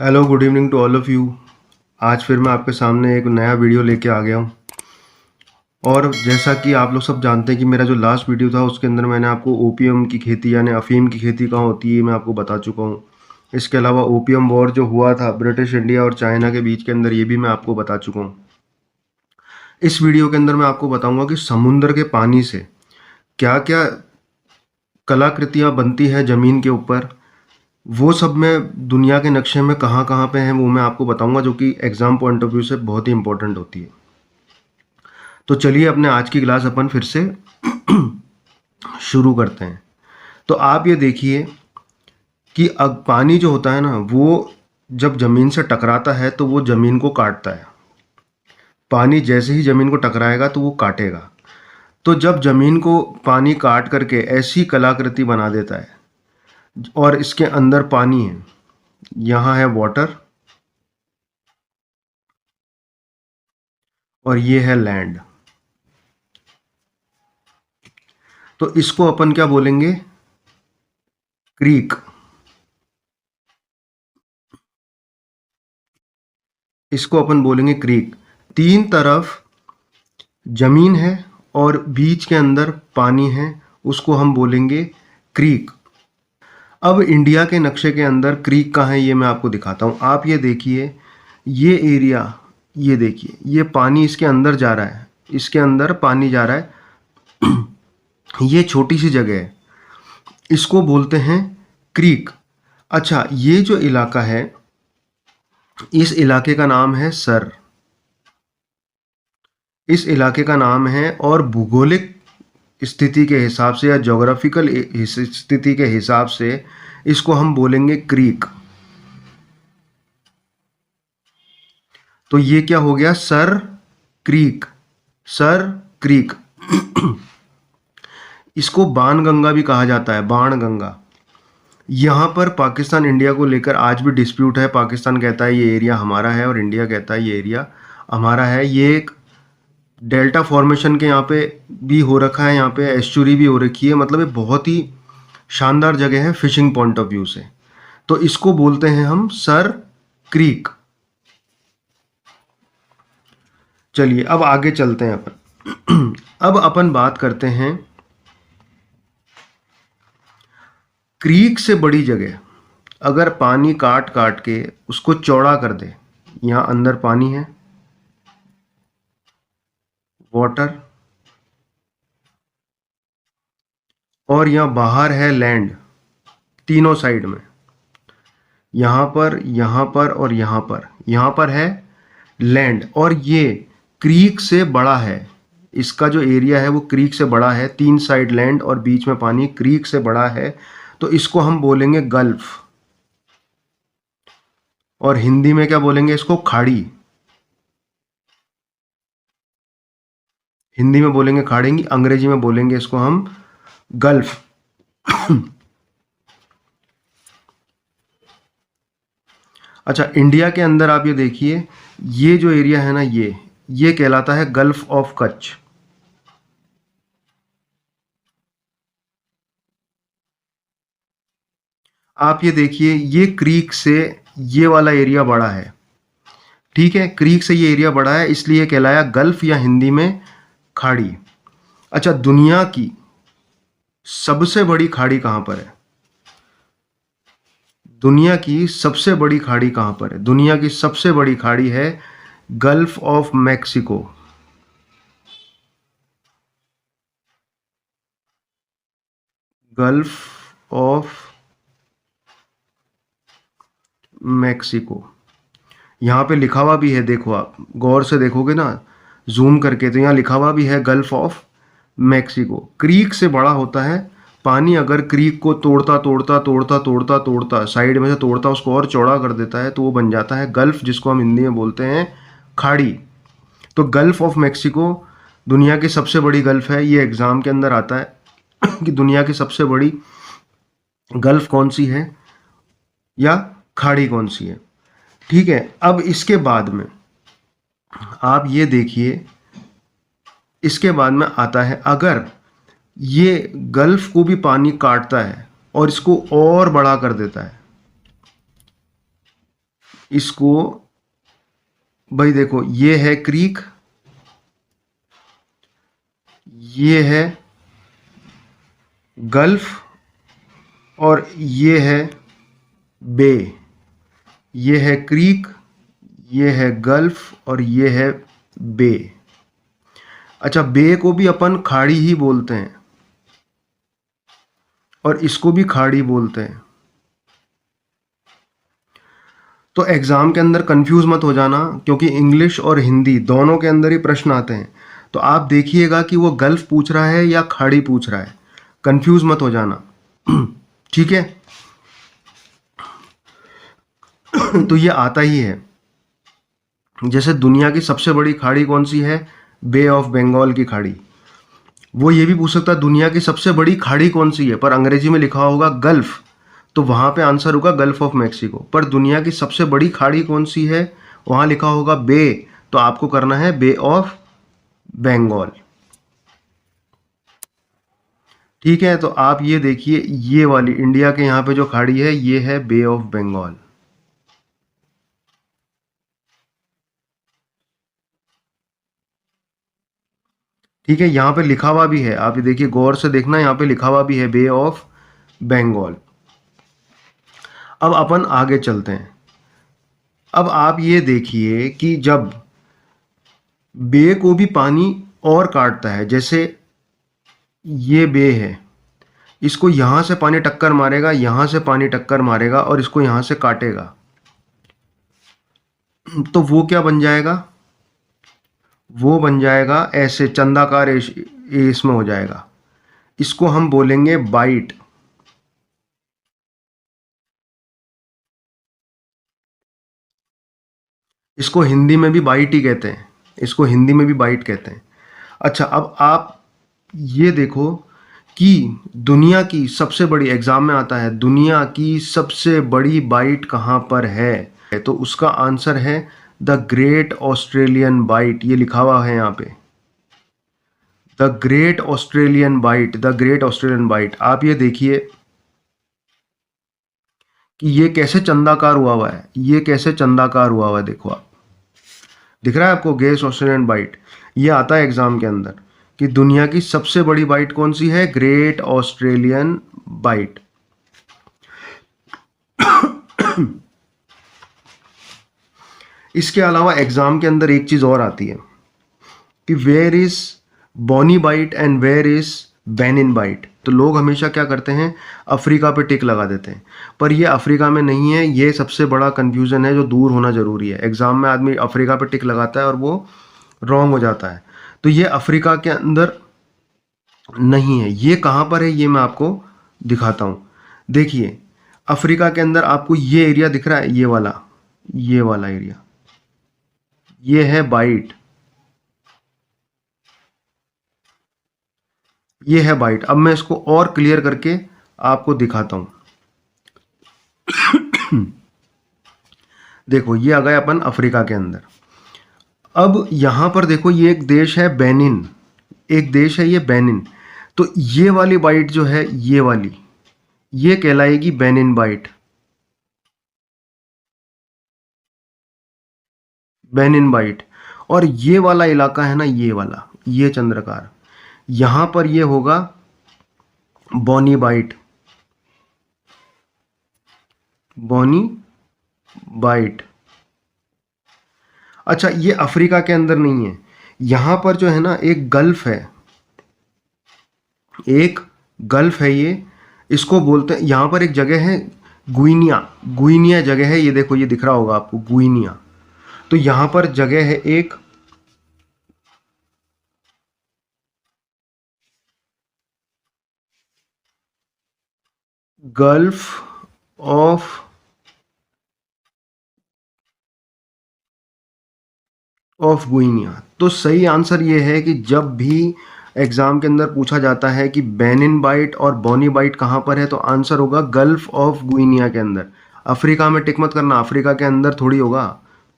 Hello, good evening to all of you. आज फिर मैं आपके सामने एक नया वीडियो लेके आ गया हूँ। और जैसा कि आप लोग सब जानते हैं कि मेरा जो लास्ट वीडियो था उसके अंदर मैंने आपको ओपीएम की खेती यानी अफ़ीम की खेती कहाँ होती है मैं आपको बता चुका हूँ। इसके अलावा ओपीएम वॉर जो हुआ था ब्रिटिश इंडिया और चाइना के बीच के अंदर, ये भी मैं आपको बता चुका हूँ। इस वीडियो के अंदर मैं आपको बताऊँगा कि समुद्र के पानी से क्या क्या कलाकृतियाँ बनती हैं ज़मीन के ऊपर। वो सब मैं दुनिया के नक्शे में कहाँ कहाँ पे हैं वो मैं आपको बताऊंगा, जो कि एग्ज़ाम पॉइंट ऑफ व्यू से बहुत ही इंपॉर्टेंट होती है। तो चलिए अपने आज की क्लास अपन फिर से शुरू करते हैं। तो आप ये देखिए कि अब पानी जो होता है ना, वो जब ज़मीन से टकराता है तो वो ज़मीन को काटता है। पानी जैसे ही ज़मीन को टकराएगा तो वो काटेगा। तो जब ज़मीन को पानी काट करके ऐसी कलाकृति बना देता है और इसके अंदर पानी है, यहाँ है वाटर और ये है लैंड, तो इसको अपन क्या बोलेंगे? क्रीक। इसको अपन बोलेंगे क्रीक। तीन तरफ जमीन है और बीच के अंदर पानी है, उसको हम बोलेंगे क्रीक। अब इंडिया के नक्शे के अंदर क्रीक कहाँ है ये मैं आपको दिखाता हूँ। आप ये देखिए, ये एरिया, ये देखिए, ये पानी इसके अंदर जा रहा है, इसके अंदर पानी जा रहा है। ये छोटी सी जगह है, इसको बोलते हैं क्रीक। अच्छा, ये जो इलाका है, इस इलाके का नाम है सर। इस इलाके का नाम है, और भूगोलिक स्थिति के हिसाब से या ज्योग्राफिकल स्थिति के हिसाब से इसको हम बोलेंगे क्रीक। तो ये क्या हो गया? Sir creek. Sir creek. इसको बाण गंगा भी कहा जाता है, बाण गंगा। यहाँ पर पाकिस्तान इंडिया को लेकर आज भी डिस्प्यूट है। पाकिस्तान कहता है ये एरिया हमारा है और इंडिया कहता है ये एरिया हमारा है। ये एक डेल्टा फॉर्मेशन के यहाँ पे भी हो रखा है, यहाँ पे एस्चुरी भी हो रखी है। मतलब ये बहुत ही शानदार जगह है फिशिंग पॉइंट ऑफ व्यू से। तो इसको बोलते हैं हम सर क्रीक। चलिए अब आगे चलते हैं अपन। अब अपन बात करते हैं क्रीक से बड़ी जगह। अगर पानी काट काट के उसको चौड़ा कर दे, यहाँ अंदर पानी है, वाटर, और यहाँ बाहर है लैंड, तीनों साइड में, यहाँ पर, यहाँ पर और यहाँ पर है लैंड। और ये क्रीक से बड़ा है, इसका जो एरिया है वो क्रीक से बड़ा है। तीन साइड लैंड और बीच में पानी, क्रीक से बड़ा है। तो इसको हम बोलेंगे गल्फ। और हिंदी में क्या बोलेंगे इसको? खाड़ी। हिंदी में बोलेंगे खाड़ी, अंग्रेजी में बोलेंगे इसको हम गल्फ। अच्छा, इंडिया के अंदर आप ये देखिए, ये जो एरिया है ना, ये कहलाता है गल्फ ऑफ कच्छ। आप ये देखिए, ये क्रीक से ये वाला एरिया बड़ा है। ठीक है, क्रीक से ये एरिया बड़ा है, इसलिए कहलाया गल्फ या हिंदी में खाड़ी। अच्छा, दुनिया की सबसे बड़ी खाड़ी कहाँ पर है? दुनिया की सबसे बड़ी खाड़ी कहाँ पर है? दुनिया की सबसे बड़ी खाड़ी है gulf of Mexico. Gulf of Mexico. यहाँ पे लिखा हुआ भी है, देखो आप गौर से देखोगे ना, जूम करके, तो यहाँ लिखा हुआ भी है गल्फ ऑफ मैक्सिको। क्रीक से बड़ा होता है पानी। अगर क्रीक को तोड़ता तोड़ता तोड़ता तोड़ता तोड़ता साइड में से तोड़ता, उसको और चौड़ा कर देता है, तो वो बन जाता है गल्फ, जिसको हम हिंदी में बोलते हैं खाड़ी। तो गल्फ ऑफ मैक्सिको दुनिया की सबसे बड़ी गल्फ है। ये एग्जाम के अंदर आता है कि दुनिया की सबसे बड़ी गल्फ कौन सी है या खाड़ी कौन सी है। ठीक है, अब इसके बाद में आप ये देखिए, इसके बाद में आता है, अगर ये गल्फ को भी पानी काटता है और इसको और बड़ा कर देता है, इसको भाई देखो, ये है क्रीक, ये है गल्फ, और ये है बे। ये है क्रीक, ये है गल्फ, और ये है बे। अच्छा, बे को भी अपन खाड़ी ही बोलते हैं और इसको भी खाड़ी बोलते हैं। तो एग्जाम के अंदर कंफ्यूज मत हो जाना, क्योंकि इंग्लिश और हिंदी दोनों के अंदर ही प्रश्न आते हैं। तो आप देखिएगा कि वो गल्फ पूछ रहा है या खाड़ी पूछ रहा है, कंफ्यूज मत हो जाना। ठीक है। तो ये आता ही है। जैसे दुनिया की सबसे बड़ी खाड़ी कौन सी है? बे ऑफ बंगाल की खाड़ी। वो ये भी पूछ सकता है दुनिया की सबसे बड़ी खाड़ी कौन सी है, पर अंग्रेजी में लिखा होगा गल्फ, तो वहां पे आंसर होगा गल्फ ऑफ मैक्सिको। पर दुनिया की सबसे बड़ी खाड़ी कौन सी है, वहां लिखा होगा बे, तो आपको करना है बे ऑफ बंगाल। ठीक है, तो आप ये देखिए, ये वाली इंडिया के यहाँ पे जो खाड़ी है ये है बे ऑफ बंगाल। ठीक है, यहाँ पे लिखा हुआ भी है, आप ये देखिए गौर से देखना, यहाँ पे लिखा हुआ भी है बे ऑफ बंगाल। अब अपन आगे चलते हैं। अब आप ये देखिए कि जब बे को भी पानी और काटता है, जैसे ये बे है, इसको यहां से पानी टक्कर मारेगा, यहां से पानी टक्कर मारेगा और इसको यहां से काटेगा, तो वो क्या बन जाएगा? वो बन जाएगा ऐसे चंदाकार इसमें हो जाएगा। इसको हम बोलेंगे बाइट। इसको हिंदी में भी बाइट ही कहते हैं, इसको हिंदी में भी बाइट कहते हैं। अच्छा, अब आप ये देखो कि दुनिया की सबसे बड़ी, एग्जाम में आता है, दुनिया की सबसे बड़ी बाइट कहाँ पर है? तो उसका आंसर है द ग्रेट ऑस्ट्रेलियन बाइट। ये लिखा हुआ है यहाँ पे, the great Australian bight, the great Australian bight. आप ये देखिए कि ये कैसे चंदाकार हुआ हुआ है, ये कैसे चंदाकार हुआ हुआ है, देखो आप, दिख रहा है आपको ग्रेट ऑस्ट्रेलियन बाइट? ये आता है एग्जाम के अंदर कि दुनिया की सबसे बड़ी बाइट कौन सी है? Great Australian bight. इसके अलावा एग्जाम के अंदर एक चीज और आती है कि where is Bonny bight and where is Benin bight. तो लोग हमेशा क्या करते हैं, अफ्रीका पे टिक लगा देते हैं, पर ये अफ्रीका में नहीं है। ये सबसे बड़ा कंफ्यूजन है जो दूर होना जरूरी है। एग्जाम में आदमी अफ्रीका पे टिक लगाता है और वो रॉन्ग हो जाता है। तो ये अफ्रीका के अंदर नहीं है। ये कहाँ पर है, ये मैं आपको दिखाता हूँ। देखिए, अफ्रीका के अंदर आपको ये एरिया दिख रहा है, ये वाला एरिया, ये है बाइट, ये है बाइट। अब मैं इसको और क्लियर करके आपको दिखाता हूं। देखो, ये आ गए अपन अफ्रीका के अंदर। अब यहां पर देखो, ये एक देश है बेनिन, एक देश है ये बेनिन। तो ये वाली बाइट जो है, ये वाली, ये कहलाएगी बेनिन बाइट, बेनिन बाइट। और ये वाला इलाका है ना, ये वाला, ये चंद्रकार, यहां पर ये होगा बोनी बाइट, बोनी बाइट। अच्छा, ये अफ्रीका के अंदर नहीं है। यहां पर जो है ना, एक गल्फ है, एक गल्फ है ये, इसको बोलते हैं, यहां पर एक जगह है गुइनिया, गुइनिया जगह है, ये देखो, ये दिख रहा होगा आपको गुइनिया। तो यहां पर जगह है एक, गल्फ ऑफ गुइनिया। तो सही आंसर ये है कि जब भी एग्जाम के अंदर पूछा जाता है कि बेनिन बाइट और बोनी बाइट कहाँ पर है, तो आंसर होगा गल्फ ऑफ गुइनिया के अंदर। अफ्रीका में टिक मत करना, अफ्रीका के अंदर थोड़ी होगा,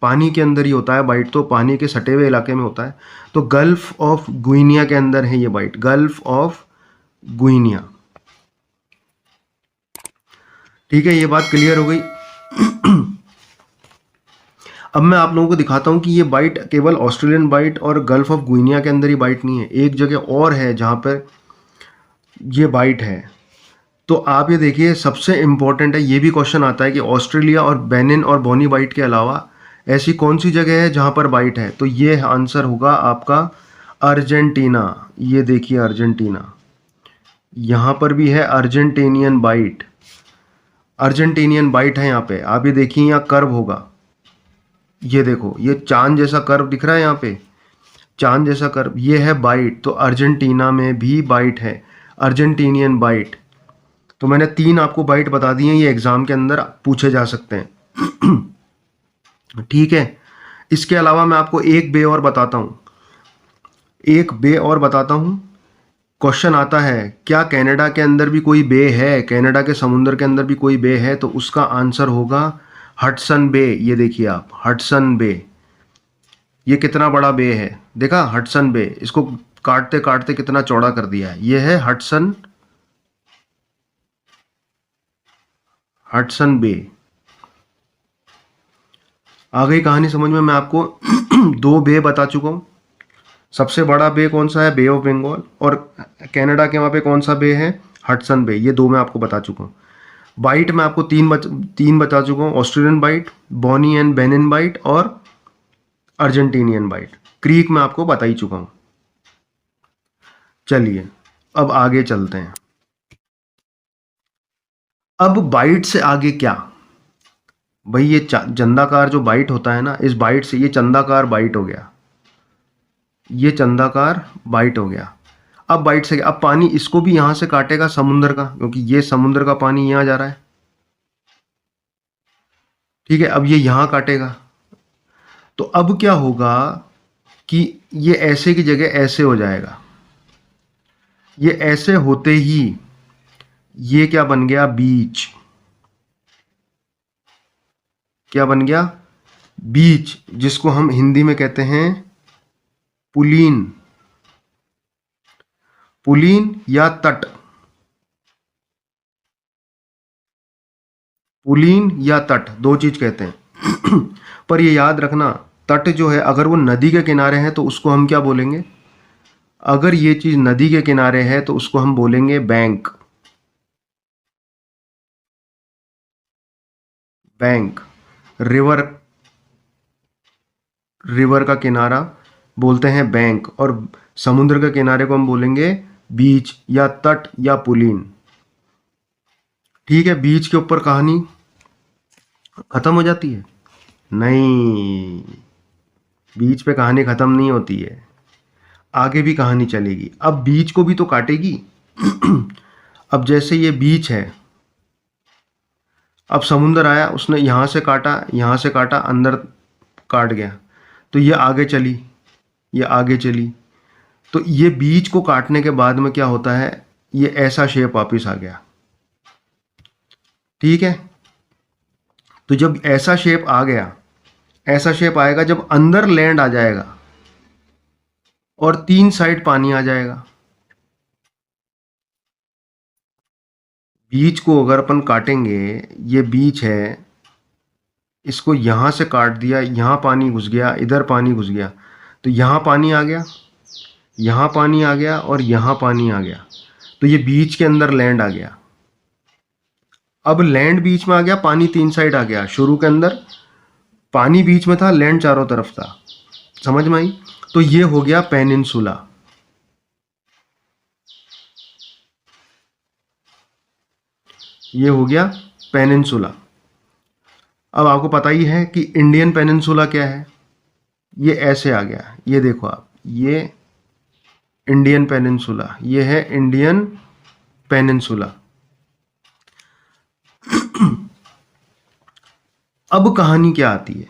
पानी के अंदर ही होता है बाइट, तो पानी के सटे हुए इलाके में होता है। तो गल्फ ऑफ गुइनिया के अंदर है ये बाइट, गल्फ ऑफ गुइनिया। ठीक है, ये बात क्लियर हो गई। अब मैं आप लोगों को दिखाता हूँ कि ये बाइट केवल ऑस्ट्रेलियन बाइट और गल्फ ऑफ गुइनिया के अंदर ही बाइट नहीं है, एक जगह और है जहाँ पर ये बाइट है। तो आप ये देखिए, सबसे इम्पोर्टेंट है, ये भी क्वेश्चन आता है कि ऑस्ट्रेलिया और बेनिन और बोनी बाइट के अलावा ऐसी कौन सी जगह है जहाँ पर बाइट है। तो ये आंसर होगा आपका अर्जेंटीना। ये देखिए अर्जेंटीना, यहाँ पर भी है अर्जेंटीनियन बाइट। अर्जेंटीनियन बाइट है यहाँ पे। आप ये देखिए, यहाँ कर्व होगा, ये देखो, ये चांद जैसा कर्व दिख रहा है यहाँ पे, चांद जैसा कर्व, ये है बाइट। तो अर्जेंटीना में भी बाइट है, अर्जेंटीनियन बाइट। तो मैंने 3 आपको बाइट बता दी हैं, ये एग्जाम के अंदर पूछे जा सकते हैं। ठीक है। इसके अलावा मैं आपको एक बे और बताता हूँ, एक बे और बताता हूँ। क्वेश्चन आता है, क्या कनाडा के अंदर भी कोई बे है, कनाडा के समुद्र के अंदर भी कोई बे है? तो उसका आंसर होगा हडसन बे। ये देखिए आप, हडसन बे, ये कितना बड़ा बे है, देखा हडसन बे, इसको काटते काटते कितना चौड़ा कर दिया है। ये है हडसन, हडसन बे। आ गई कहानी समझ में? मैं आपको 2 बे बता चुका हूँ। सबसे बड़ा बे कौन सा है? Bay of Bengal. और कनाडा के वहाँ पे कौन सा बे है? Hudson bay. ये 2 मैं आपको बता चुका हूँ। बाइट मैं आपको 3 बता चुका हूँ, Australian bight, Bonny and Benin bight और अर्जेंटीनियन बाइट। क्रीक मैं आपको बता ही चुका हूँ। चलिए अब आगे चलते हैं। अब बाइट से आगे क्या भाई? ये चंदाकार जो बाइट होता है ना, इस बाइट से ये चंदाकार बाइट हो गया, ये चंदाकार बाइट हो गया। अब बाइट से अब पानी इसको भी यहां से काटेगा समुद्र का, क्योंकि ये समुद्र का पानी यहां जा रहा है। ठीक है, अब ये यहां काटेगा। तो अब क्या होगा कि ये ऐसे की जगह ऐसे हो जाएगा। ये ऐसे होते ही ये क्या बन गया? बीच। क्या बन गया? बीच, जिसको हम हिंदी में कहते हैं पुलीन, पुलीन या तट, पुलीन या तट, 2 चीज कहते हैं। पर ये याद रखना, तट जो है अगर वो नदी के किनारे है तो उसको हम क्या बोलेंगे? अगर ये चीज नदी के किनारे है तो उसको हम बोलेंगे बैंक, बैंक। रिवर, रिवर का किनारा बोलते हैं बैंक, और समुद्र के किनारे को हम बोलेंगे बीच या तट या पुलीन। ठीक है, बीच के ऊपर कहानी खत्म हो जाती है? नहीं, बीच पे कहानी खत्म नहीं होती है, आगे भी कहानी चलेगी। अब बीच को भी तो काटेगी। अब जैसे ये बीच है, अब समुंदर आया, उसने यहां से काटा, यहां से काटा, अंदर काट गया, तो ये आगे चली, ये आगे चली। तो ये बीच को काटने के बाद में क्या होता है? ये ऐसा शेप वापिस आ गया। ठीक है, तो जब ऐसा शेप आ गया, ऐसा शेप आएगा जब अंदर लैंड आ जाएगा और 3 साइड पानी आ जाएगा। बीच को अगर अपन काटेंगे, ये बीच है, इसको यहां से काट दिया, यहां पानी घुस गया, इधर पानी घुस गया, तो यहां पानी आ गया, यहां पानी आ गया और यहां पानी आ गया, तो ये बीच के अंदर लैंड आ गया। अब लैंड बीच में आ गया, पानी 3 साइड आ गया। शुरू के अंदर पानी बीच में था, लैंड चारों तरफ था। समझ में आई? तो ये हो गया पेनिनसुला। ये हो गया पेनिनसुला। अब आपको पता ही है कि इंडियन पेनिनसुला क्या है। ये ऐसे आ गया, ये देखो आप, ये इंडियन पेनिनसुला, ये है इंडियन पेनिनसुला। अब कहानी क्या आती है?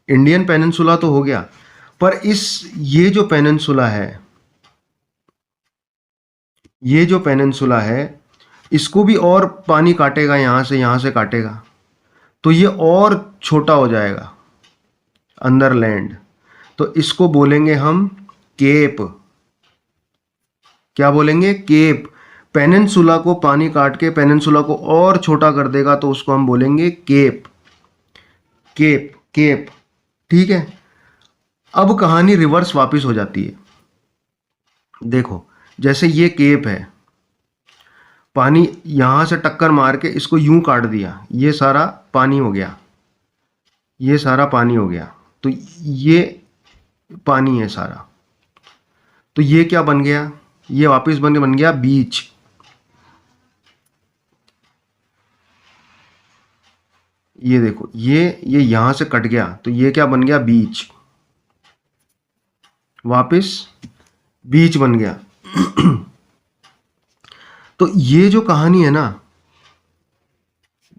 इंडियन पेनिनसुला तो हो गया, पर ये जो पेनिनसुला है, ये जो पेनिनसुला है, इसको भी और पानी काटेगा, यहां से काटेगा, तो ये और छोटा हो जाएगा अंदर लैंड। तो इसको बोलेंगे हम केप। क्या बोलेंगे? केप। पेनिनसुला को पानी काट के पेनिनसुला को और छोटा कर देगा तो उसको हम बोलेंगे केप, केप, केप। ठीक है, अब कहानी रिवर्स वापस हो जाती है। देखो, जैसे ये केप है, पानी यहां से टक्कर मार के इसको यूं काट दिया, ये सारा पानी हो गया, ये सारा पानी हो गया, तो ये पानी है सारा, तो ये क्या बन गया, ये वापस बन गया बीच। ये देखो, ये यहां से कट गया, तो ये क्या बन गया, बीच, वापस बीच बन गया। तो ये जो कहानी है ना,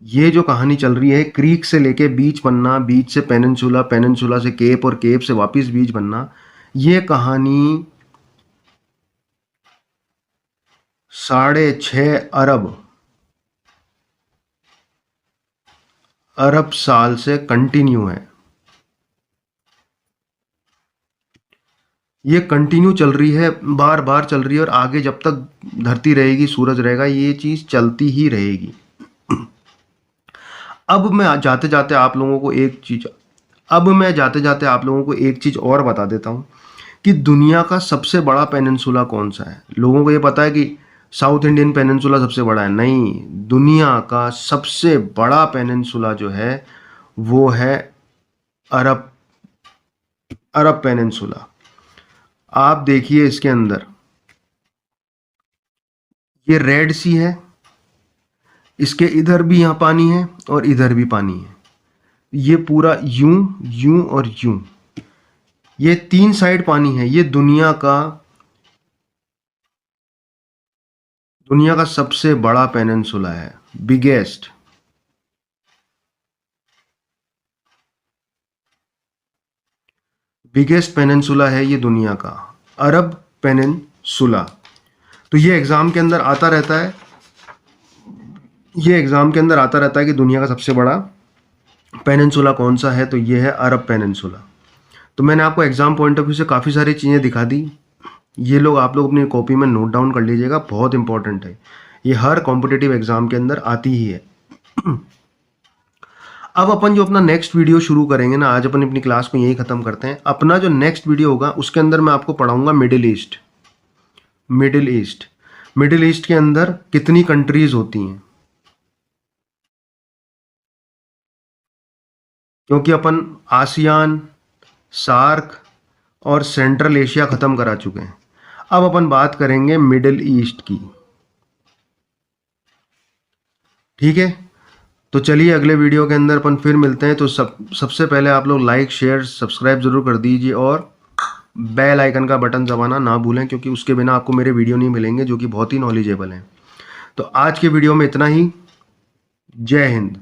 ये जो कहानी चल रही है, क्रीक से लेके बीच बनना, बीच से पेनिनसुला, पेनिनसुला से केप, और केप से वापस बीच बनना, ये कहानी 6.5 अरब साल से कंटिन्यू है। ये कंटिन्यू चल रही है, बार बार चल रही है, और आगे जब तक धरती रहेगी, सूरज रहेगा, ये चीज चलती ही रहेगी। अब मैं जाते जाते आप लोगों को एक चीज और बता देता हूं कि दुनिया का सबसे बड़ा पेनिनसुला कौन सा है। लोगों को ये पता है कि साउथ इंडियन पेनिनसुला सबसे बड़ा है, नहीं, दुनिया का सबसे बड़ा पेनिनसुला जो है वो है अरब अरब पेनिनसुला। आप देखिए, इसके अंदर ये रेड सी है, इसके इधर भी यहाँ पानी है और इधर भी पानी है, ये पूरा यूं यूं और यूं, ये 3 साइड पानी है। ये दुनिया का सबसे बड़ा पेनिनसुला है, बिगेस्ट। पेनिनसुला है ये दुनिया का, अरब पेनिनसुला। तो ये एग्जाम के अंदर आता रहता है, कि दुनिया का सबसे बड़ा पेनिनसुला कौन सा है, तो ये है अरब पेनिनसुला। तो मैंने आपको एग्जाम पॉइंट ऑफ व्यू से काफ़ी सारी चीज़ें दिखा दी, ये लोग आप लोग अपनी कॉपी में नोट डाउन कर लीजिएगा, बहुत इंपॉर्टेंट है, ये हर कॉम्पिटिटिव एग्जाम के अंदर आती ही है। अब अपन जो अपना नेक्स्ट वीडियो शुरू करेंगे ना, आज अपन अपनी क्लास को यही खत्म करते हैं। अपना जो नेक्स्ट वीडियो होगा उसके अंदर मैं आपको पढ़ाऊंगा मिडिल ईस्ट के अंदर कितनी कंट्रीज होती हैं, क्योंकि अपन आसियान, सार्क और सेंट्रल एशिया खत्म करा चुके हैं। अब अपन बात करेंगे मिडिल ईस्ट की, ठीक है। तो चलिए अगले वीडियो के अंदर अपन फिर मिलते हैं। तो सबसे पहले आप लोग लाइक, शेयर, सब्सक्राइब जरूर कर दीजिए, और बेल आइकन का बटन दबाना ना भूलें, क्योंकि उसके बिना आपको मेरे वीडियो नहीं मिलेंगे जो कि बहुत ही नॉलेजेबल हैं। तो आज के वीडियो में इतना ही। जय हिंद।